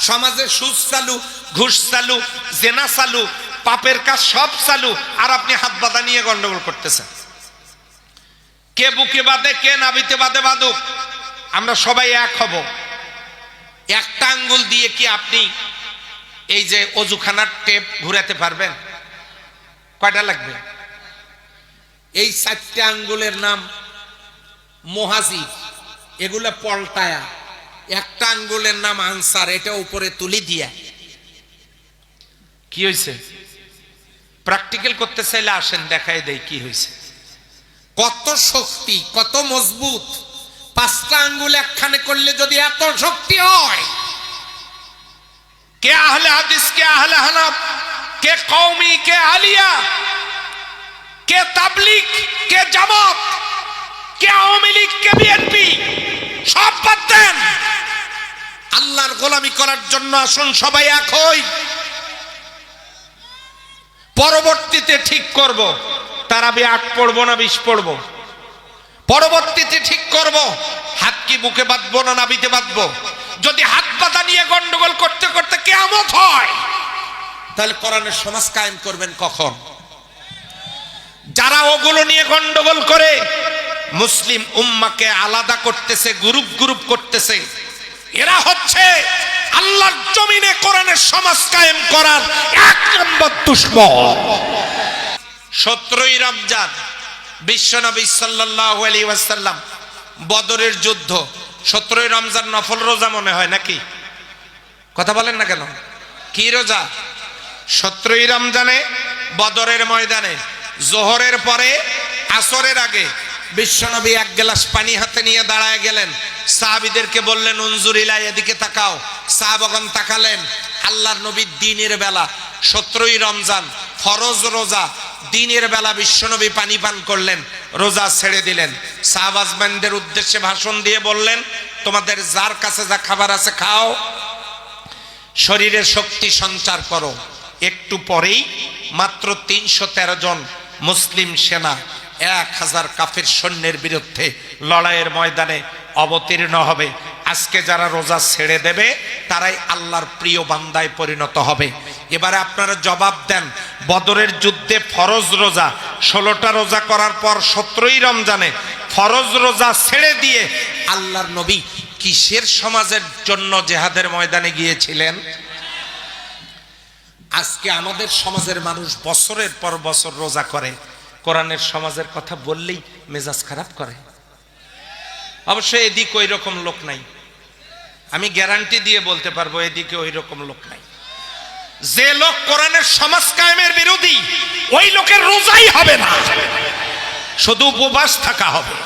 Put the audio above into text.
সমাজে সুদ চালু, ঘুষ চালু, জেনা চালু, পাপের কাজ সব চালু, আর আপনি হাত বাঁধা নিয়ে গন্ডগোল করতেছেন। কে বুকে বাঁধে, কে নাভিতে বাঁধে বাঁধুক, আমরা সবাই এক হব। একটা আঙ্গুল দিয়ে কি আপনি এই যে অজুখানার টেপ ঘুরাতে পারবেন? কয়টা লাগবে? এই 4টে আঙ্গুলের নাম মুহাজিব, এগুলা পল্টায়া। একটা আঙ্গুলের নাম আনসার, এটা উপরে তুলি দিয়া। কি হয়েছে? প্র্যাকটিক্যাল করতে চাইলে আসেন, দেখাই দেই কি হয়েছে। কত শক্তি, কত মজবুত। 5টা আঙ্গুল একখানে করলে যদি এত শক্তি হয়, কে আহলে হাদিস, কে আহলে হানাফ, কে কওমি, কে আলিয়া, কে তাবলিগ, কে জামাত, কে আওয়ামী লীগ, কে বিএনপি, সব বাদ দেন। আল্লাহর গোলামি করার জন্য আসুন, সবাই এক হই। পরবর্তীতে ঠিক করব তারাবি 8 পড়বো না 20 পড়বো। পরবর্তীতে ঠিক করব হাত কি বুকে বাঁধবো না নাভিতে বাঁধবো। যদি হাত বাঁধা নিয়ে গন্ডগোল করতে করতে কিয়ামত হয়, তাহলে কোরআনের সমাজ কায়েম করবেন কখন? যারা ওগুলো নিয়ে গন্ডগোল করে মুসলিম উম্মাকে আলাদা করতেছে, গ্রুপ গ্রুপ করতেছে, এরা হচ্ছে আল্লাহর জমিনে কোরআনের সমাজ কায়েম করার 1 নম্বর দুশমন। 17ই রমজান বিশ্বনবী সাল্লাল্লাহু আলাইহি ওয়াসাল্লাম বদরের যুদ্ধ। 17ই রমজান নফল রোজা মনে হয় নাকি? কথা বলেন না কেন? কি রোজা? 17ই রমজানে বদরের ময়দানে জোহরের পরে আসরের আগে বিশ্বনবী 1 গ্লাস পানি হাতে নিয়ে দাঁড়ায় গেলেন। সাহাবীদেরকে বললেন, উনজুরিলা, এদিকে তাকাও। সাহাবাগণ তাকালেন। আল্লাহর নবীর দিনের বেলা, 17ই রমজান ফরজ রোজা, দিনের বেলা বিশ্বনবী পানি পান করলেন, রোজা ছেড়ে দিলেন। সাহাবাজমানদের উদ্দেশ্যে ভাষণ দিয়ে বললেন, তোমাদের যার কাছে যা খাবার আছে খাও, শরীরে শক্তি সঞ্চার করো। একটু পরেই মাত্র 313 জন মুসলিম সেনা 1000 কাফের সৈন্যের বিরুদ্ধে লড়াইয়ের ময়দানে অবতীর্ণ হবে। আজকে যারা রোজা ছেড়ে দেবে তারাই আল্লাহর প্রিয় বান্দায় পরিণত হবে। এবারে আপনারা জবাব দেন, বদরের যুদ্ধে ফরজ রোজা 16টা রোজা করার পর 17ই রমজানে ফরজ রোজা ছেড়ে দিয়ে আল্লাহর নবী কিসের সমাজের জন্য জেহাদের ময়দানে গিয়েছিলেন? আজকে আমাদের সমাজের মানুষ বছরের পর বছর রোজা করে, কোরআনের সমাজের কথা বললেই মেজাজ খারাপ করে। অবশ্যই এদিকে ওই রকম লোক নাই, আমি গ্যারান্টি দিয়ে বলতে পারবো, এদিকে ওই রকম লোক নাই। যে লোক কোরআনের সমাজ কায়েমের বিরোধী, ওই লোকের রোজাই হবে না, শুধু উপবাস থাকা হবে।